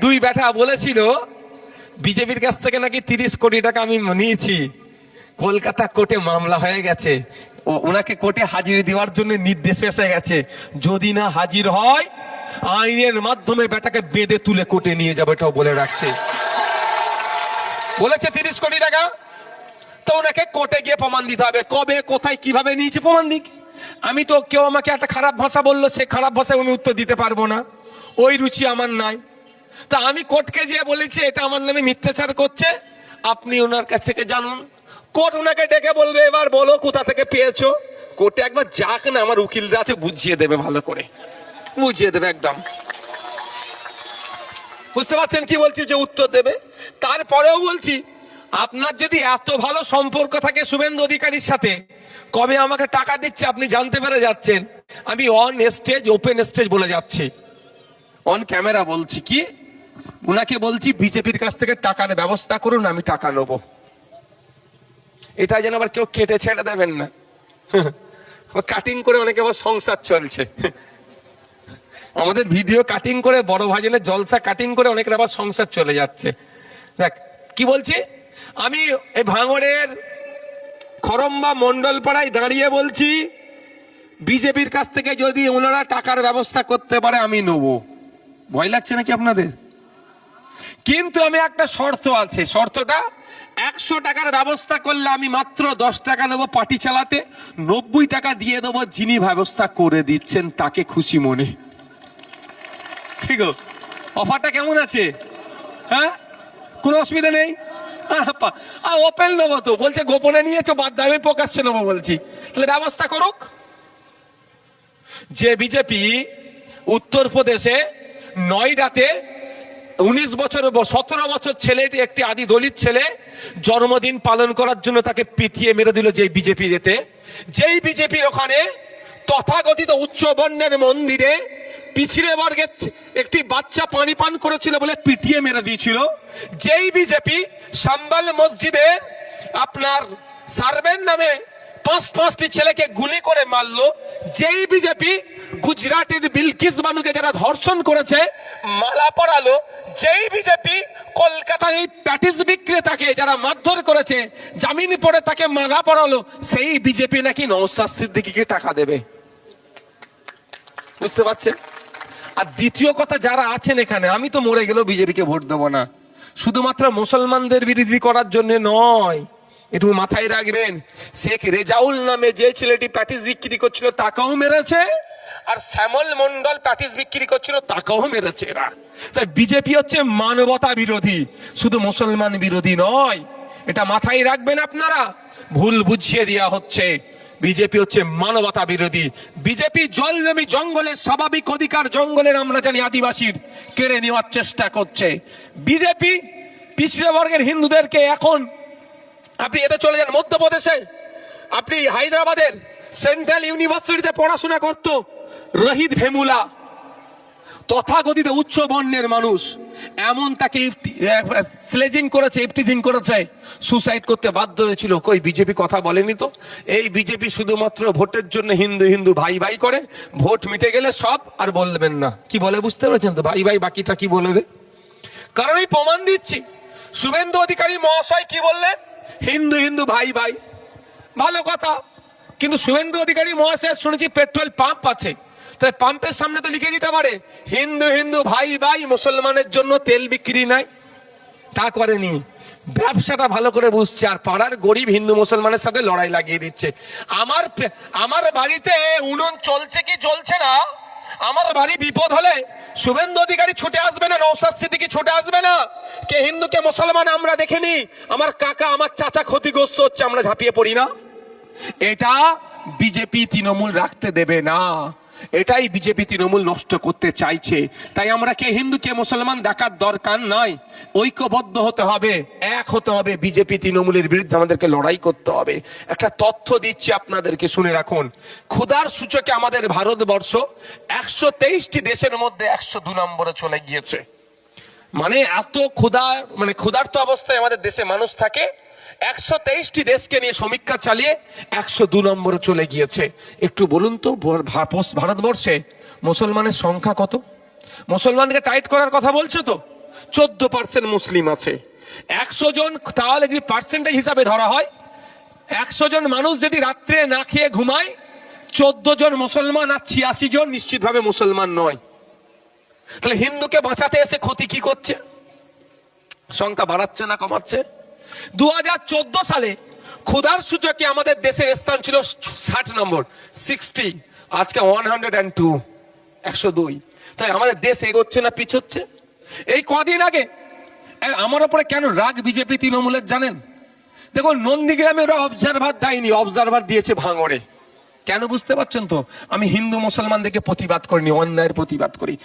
দুই বেটা বলেছিল বিজেপির কাছ থেকে নাকি 30 কোটি টাকা আমি নিয়েছি, কলকাতা কোর্টে মামলা হয়ে গেছে, ওনাকে কোর্টে হাজির দেওয়ার জন্য নির্দেশ এসে গেছে, যদি না হাজির হয় আইনের মাধ্যমে বেটাকে বেঁধে তুলে কোর্টে নিয়ে যাবে, এটাও বলে রাখছে। বলেছে 30 কোটি টাকা, তো ওনাকে কোর্টে গিয়ে প্রমাণ দিতে হবে, কবে কোথায় কিভাবে নিয়েছে প্রমাণ দিক। আমি তো কেউ আমাকে একটা খারাপ ভাষা বললো, সে খারাপ ভাষায় আমি উত্তর দিতে পারবো না, ওই রুচি আমার নাই। তা আমি কোর্টকে গিয়ে বলেছি এটা আমার নামে মিথ্যাচার করছে, আপনি ওনার কাছ থেকে জানুন। কোর্ট ওনাকে ডেকে বলবে এবার বলো কোথা থেকে পেয়েছো। কোর্টে একবার যাক না, আমার উকিলরা আছে, বুঝিয়ে দেবে, ভালো করে বুঝিয়ে দেবে একদম। বুঝতে পারছেন কি বলছি, যে উত্তর দেবে। তারপরেও বলছি, আপনার যদি এত ভালো সম্পর্ক থাকে শুভেন্দু অধিকারীর সাথে, কবে আমাকে টাকা দিচ্ছে আপনি জানতে পেরে যাচ্ছেন। আমি অন স্টেজ, ওপেন স্টেজ বলে যাচ্ছি, অন ক্যামেরা বলছি, কি উনাকে বলছি বিজেপির কাছ থেকে টাকার ব্যবস্থা করুন, আমি টাকা নেবো। এটা যেন আবার কেউ কেটে ছেড়ে দেবেন না, কাটিং করে অনেকে আবার সংসার চলছে। আমাদের ভিডিও কাটিং করে, বড় ভাজনের জলসা কাটিং করে অনেকের আবার সংসার চলে যাচ্ছে। দেখ কি বলছি, আমি এই ভাঙড়ের খরম্বা মন্ডল পাড়ায় দাঁড়িয়ে বলছি বিজেপির কাছ থেকে যদি ওনারা টাকার ব্যবস্থা করতে পারে আমি নেবো। ভয় লাগছে নাকি আপনাদের? কিন্তু আমি একটা শর্ত আছে, শর্তটা 100 টাকার ব্যবস্থা করলে আমি মাত্র 10 টাকা নেবো পার্টি চালাতে, 90 টাকা দিয়ে দেবো যিনি ব্যবস্থা করে দিচ্ছেন তাকে খুশি মনে। ঠিক, অফারটা কেমন আছে? হ্যাঁ, কোনো অসুবিধা নেই। আর ওপেন নেবো তো বলছে, গোপনে নিয়েছো বাদ দাও, আমি প্রকাশ্যে নেবো বলছি, তাহলে ব্যবস্থা করুক। যে বিজেপি উত্তরপ্রদেশে নয়ডাতে 19 বছর 17 বছর ছেলেটি, একটি আদি দলিত ছেলে জন্মদিন পালন করার জন্য তাকে পিটিয়ে মেরে দিল, যে বিজেপির এতে, যেই বিজেপির ওখানে তথাকথিত উচ্চ বর্ণের মন্দিরে পিছিয়ে বর্গের একটি বাচ্চা পানি পান করেছিল বলে পিটিয়ে মেরে দিয়েছিল, যেই বিজেপি সাম্বাল মসজিদে আপনার সার্ভের নামে 5টি ছেলেকে গুলি করে মারলো, যেই বিজেপি গুজরাটের বিলকিস বানুকে যারা ধর্ষণ করেছে মালা পরালো, যেই বিজেপি কলকাতার এই প্যাটিস বিক্রেতাকে যারা মারধর করেছে জামিন পড়ে তাকে মালা পরালো, সেই বিজেপি নাকি নওশাদ সিদ্দিকীকে টাকা দেবে। বুঝতে পারছেন? আর দ্বিতীয় কথা, যারা আছেন এখানে, আমি তো মরে গেলেও বিজেপিকে ভোট দেবো না, শুধুমাত্র মুসলমানদের বিরোধী করার জন্য নয়, একটু মাথায় রাখবেন। শেখ রেজাউল নামে যে ছেলেটি প্যাটিস বিক্রি করছিল তাকেও মেরেছে, আর শ্যামল মন্ডল প্যাটিস বিক্রি করছিল তাকেও মেরেছে এরা। তাই বিজেপি হচ্ছে মানবতা বিরোধী, শুধু মুসলমান বিরোধী নয়, এটা মাথায় রাখবেন আপনারা। ভুল বুঝিয়ে দেওয়া হচ্ছে, বিজেপি হচ্ছে মানবতা বিরোধী। বিজেপি জল জমি জঙ্গলের স্বাভাবিক অধিকার, জঙ্গলের আমরা জানি আদিবাসীর, কেড়ে নেওয়ার চেষ্টা করছে। বিজেপি পিছিয়ে বর্গের হিন্দুদেরকে, এখন আপনি এতে চলে যান মধ্যপ্রদেশে, আপনি হায়দ্রাবাদের সেন্ট্রাল ইউনিভার্সিটিতে পড়াশোনা করতো রহিত ভেমুলা, তথাকথিত উচ্চ বর্ণের মানুষ, এমন তাকে স্লেজিং করেছে, ইফটিজিং করেছে, সুসাইড করতে বাধ্য হয়েছিল। কই বিজেপি কথা বলেনি তো? এই বিজেপি শুধুমাত্র ভোটের জন্য হিন্দু হিন্দু ভাই ভাই করে, ভোট মিটে গেলে সব আর বলবেন না। কি বলে বুঝতে পারছেন তো? ভাই ভাই, বাকিটা কি বলবে? কারণ এই প্রমাণ দিচ্ছি, শুভেন্দু অধিকারী মহাশয় কি বললেন, হিন্দু হিন্দু ভাই ভাই, ভালো কথা, কিন্তু শুভেন্দু অধিকারী মহাশয় শুনেছি পেট্রোল পাম্প আছে, তাহলে পাম্পের সামনে তো লিখে দিতে পারে হিন্দু হিন্দু ভাই ভাই, মুসলমানের জন্য তেল বিক্রি নাই। তা করেনি, ব্যবসাটা ভালো করে বুঝছে, আর পাড়ার গরিব হিন্দু মুসলমানের সাথে লড়াই লাগিয়ে দিচ্ছে। আমার বাড়িতে উনুন চলছে কি চলছে না, আমার বাড়ি বিপদ হলে শুভেন্দু অধিকারী ছুটে আসবে না, নওশাদ সিদ্দিকী ছুটে আসবে না। কে হিন্দু কে মুসলমান আমরা দেখিনি, আমার কাকা আমার চাচা ক্ষতিগ্রস্ত হচ্ছে, আমরা ঝাঁপিয়ে পড়ি না। এটা বিজেপি তৃণমূল রাখতে দেবে না, এটাই বিজেপি তৃণমূল নষ্ট করতে চাইছে। তাই আমরা কে হিন্দু কে মুসলমান দেখার দরকার নাই, ঐক্যবদ্ধ হতে হবে, এক হতে হবে, বিজেপি তৃণমূলের বিরুদ্ধে আমাদেরকে লড়াই করতে হবে। একটা তথ্য দিচ্ছি আপনাদেরকে, শুনে রাখুন। ক্ষুধার সূচকে আমাদের ভারতবর্ষ 123টি দেশের মধ্যে 102 নম্বরে চলে গিয়েছে। মানে এত ক্ষুধার্ত অবস্থায় আমাদের দেশে মানুষ থাকে, 123টি দেশকে নিয়ে সমীক্ষা চালিয়ে 102 নম্বরে চলে গিয়েছে। একটু বলুন তো, ভারতবর্ষে মুসলমানের সংখ্যা কত? মুসলমানকে টাইট করার কথা বলছো তো, 14% মুসলিম আছে। 100 জন, তাহলে যদি পার্সেন্টেজ হিসাবে ধরা হয়, 100 জন মানুষ যদি রাত্রে না খেয়ে ঘুমায়, 14 জন মুসলমান আর 86 জন নিশ্চিতভাবে মুসলমান নয়। তাহলে হিন্দুকে বাঁচাতে এসে ক্ষতি কি করছে? সংখ্যা বাড়াচ্ছে না কমাচ্ছে? 2014 সালে ক্ষুধার সূচকে আমাদের দেশের স্থান ছিল 60 নম্বর, 60, আজকে 102, 102। তাই আমাদের দেশ এগোচ্ছে না পিছোচ্ছে? এই কদিন আগে আমার উপরে কেন রাগ বিজেপি তৃণমূলের জানেন? দেখুন, নন্দীগ্রামে ওরা অবজারভার দেয়নি, অবজারভার দিয়েছে ভাঙড়ে। কেন বুঝতে পারছেন তো? আমি হিন্দু মুসলমানদেরকে প্রতিবাদ করিনি, অন্যায়ের প্রতিবাদ করি।